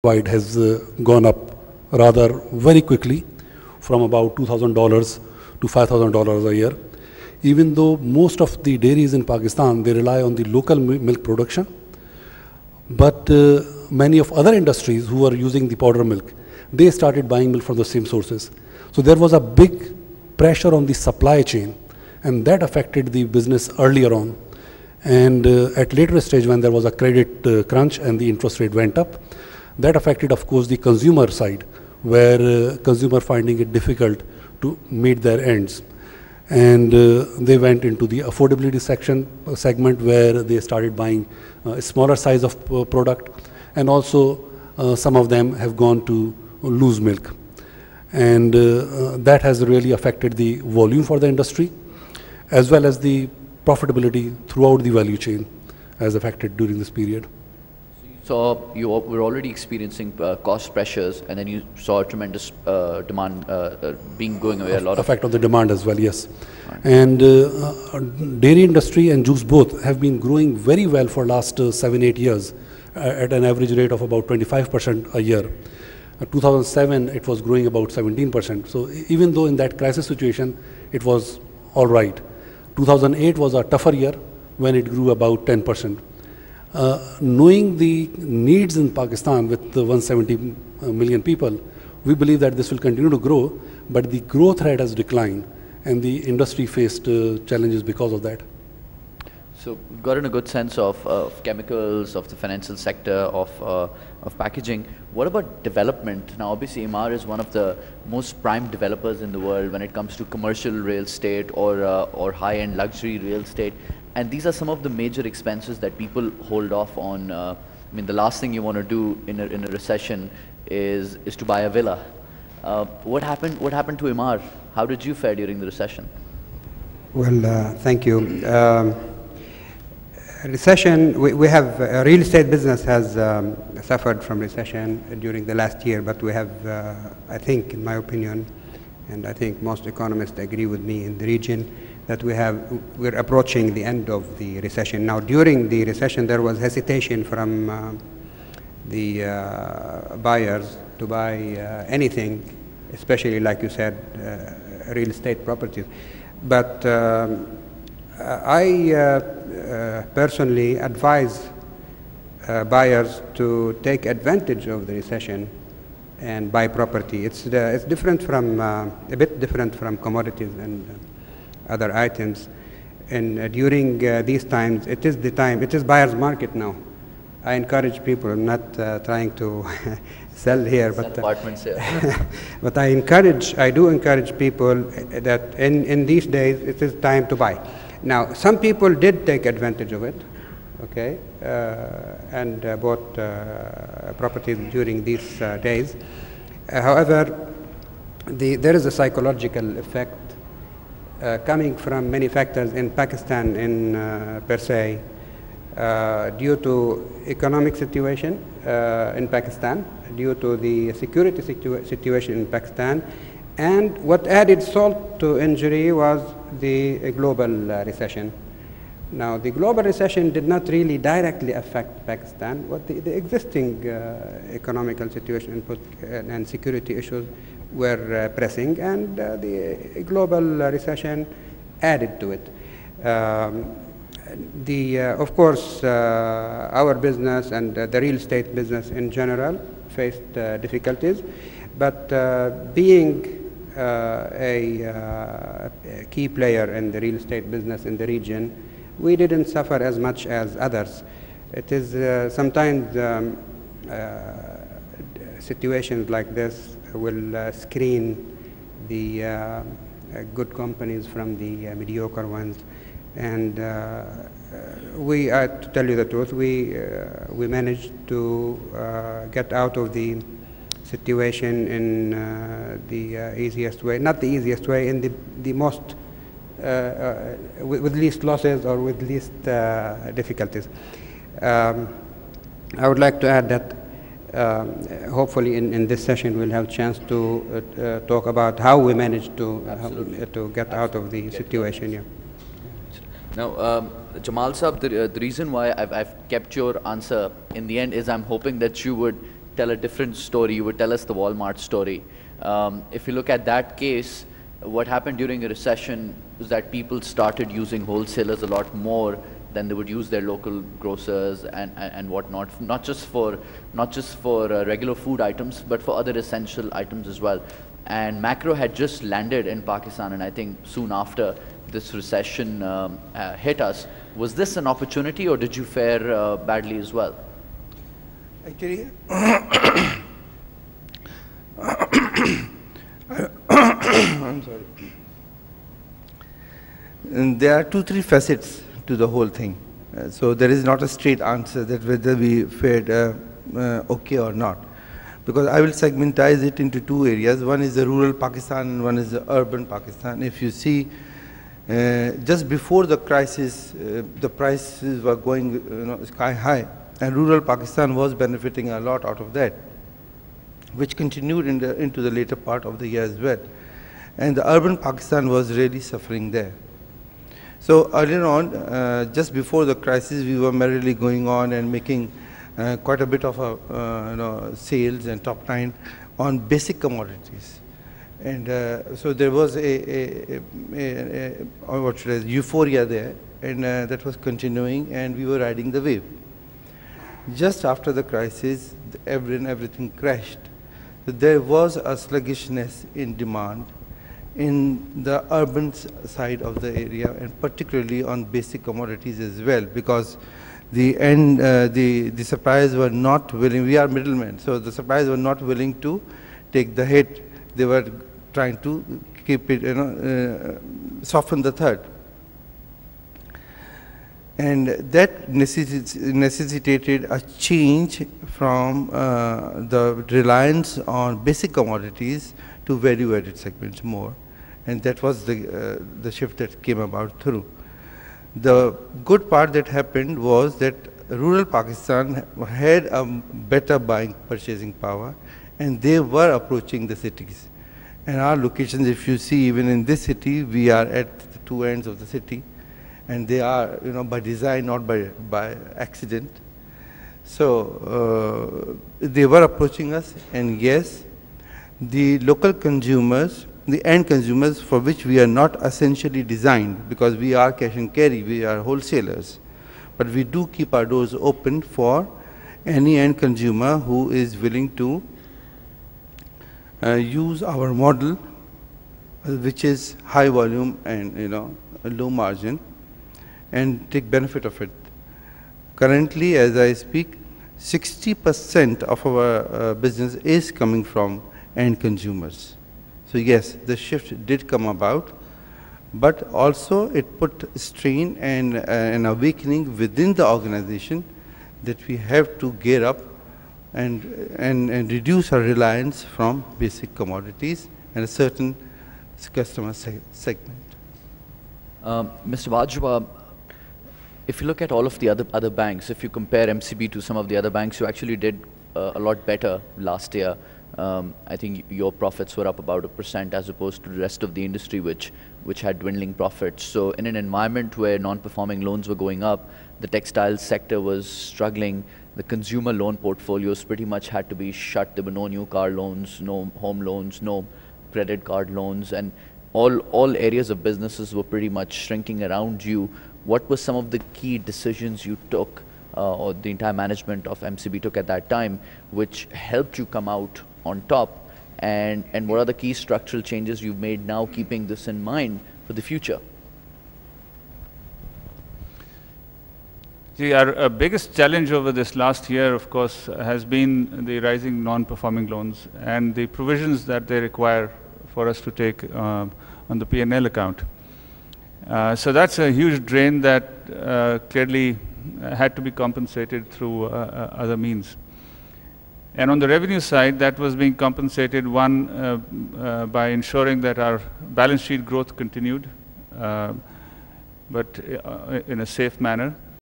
wide has gone up rather very quickly from about $2,000 to $5,000 a year. Even though most of the dairies in Pakistan, they rely on the local milk production, but many of other industries who are using the powder milk, they started buying milk from the same sources. So there was a big pressure on the supply chain, and that affected the business earlier on. And at later stage, when there was a credit crunch and the interest rate went up, that affected, of course, the consumer side, where consumer finding it difficult to meet their ends. And they went into the affordability segment where they started buying a smaller size of product, and also some of them have gone to loose milk. And that has really affected the volume for the industry, as well as the profitability throughout the value chain as affected during this period. So you were already experiencing cost pressures, and then you saw a tremendous demand going away. A lot of effect on the demand as well, yes. Right. And dairy industry and juice both have been growing very well for last 7-8 years at an average rate of about 25% a year. 2007, it was growing about 17%. So even though in that crisis situation, it was all right. 2008 was a tougher year when it grew about 10%. Knowing the needs in Pakistan with the 170 million people, we believe that this will continue to grow, but the growth rate has declined, and the industry faced challenges because of that. So we've gotten a good sense of chemicals, of the financial sector, of packaging. What about development? Now, obviously, Emaar is one of the most prime developers in the world when it comes to commercial real estate or high-end luxury real estate. And these are some of the major expenses that people hold off on. I mean, the last thing you want to do in a recession is to buy a villa. What happened to Emaar? How did you fare during the recession? Well, thank you. Recession, we have, real estate business has suffered from recession during the last year, but we have, I think, in my opinion, and I think most economists agree with me in the region, that we're approaching the end of the recession. Now, during the recession, there was hesitation from the buyers to buy anything, especially, like you said, real estate properties. But I personally advise buyers to take advantage of the recession and buy property. It's different from a bit different from commodities and other items. And during these times, it is the time. It is buyer's market now. I encourage people. I'm not trying to sell here, but apartments here. but I do encourage people that in these days it is time to buy. Now, some people did take advantage of it, okay, and bought properties during these days. However, there is a psychological effect coming from many factors in Pakistan per se, due to economic situation in Pakistan, due to the security situation in Pakistan, and what added salt to injury was the global recession. Now, the global recession did not really directly affect Pakistan. What the existing economical situation and security issues were pressing, and the global recession added to it. Of course, our business and the real estate business in general faced difficulties, but being a key player in the real estate business in the region, we didn't suffer as much as others. It is sometimes situations like this will screen the good companies from the mediocre ones. And to tell you the truth, we managed to get out of the situation in the easiest way, not the easiest way, in the most, with least losses or with least difficulties. I would like to add that hopefully in this session we'll have a chance to talk about how we managed to get out of the situation. Yeah. Now, Jamal Saab, the reason why I've kept your answer in the end is I'm hoping that you would tell a different story. You would tell us the Walmart story. If you look at that case, what happened during a recession was that people started using wholesalers a lot more than they would use their local grocers and whatnot, not just for regular food items, but for other essential items as well. And macro had just landed in Pakistan, and I think soon after this recession hit us. Was this an opportunity, or did you fare badly as well? Actually, I'm sorry. And there are 2-3 facets to the whole thing. So there is not a straight answer that whether we fared okay or not. Because I will segmentize it into 2 areas. One is the rural Pakistan and one is the urban Pakistan. If you see, just before the crisis, the prices were going sky high, and rural Pakistan was benefiting a lot out of that, which continued into the later part of the year as well. And the urban Pakistan was really suffering there. So earlier on, just before the crisis, we were merrily going on and making quite a bit of sales and top line on basic commodities. And so there was euphoria there, and that was continuing, and we were riding the wave. Just after the crisis, everything crashed. So there was a sluggishness in demand in the urban side of the area, and particularly on basic commodities as well, because the suppliers were not willing. We are middlemen, so the suppliers were not willing to take the hit. They were trying to keep it, soften the third. And that necessitated a change from the reliance on basic commodities to value-added segments more. And that was the shift that came about through. The good part that happened was that rural Pakistan had a better purchasing power, and they were approaching the cities. And our locations, if you see, even in this city, we are at the 2 ends of the city, and they are, by design, not by accident. So they were approaching us, and yes, the local consumers, the end consumers, for which we are not essentially designed, because we are cash and carry, we are wholesalers, but we do keep our doors open for any end consumer who is willing to use our model, which is high volume and low margin, and take benefit of it. Currently, as I speak, 60% of our business is coming from end consumers. So yes, the shift did come about, but also it put strain and an awakening within the organization that we have to gear up and reduce our reliance from basic commodities and a certain customer segment. Mr. Bajwa, if you look at all of the other banks, if you compare MCB to some of the other banks, you actually did a lot better last year. I think your profits were up about 1% as opposed to the rest of the industry, which had dwindling profits. So in an environment where non-performing loans were going up, the textile sector was struggling, the consumer loan portfolios pretty much had to be shut. There were no new car loans, no home loans, no credit card loans, and all areas of businesses were pretty much shrinking around you. What were some of the key decisions you took, or the entire management of MCB took at that time, which helped you come out on top? And what are the key structural changes you've made now, keeping this in mind for the future? Our biggest challenge over this last year, of course, has been the rising non-performing loans and the provisions that they require for us to take on the P&L account. So that's a huge drain that clearly had to be compensated through other means. And on the revenue side, that was being compensated, one, by ensuring that our balance sheet growth continued, but in a safe manner.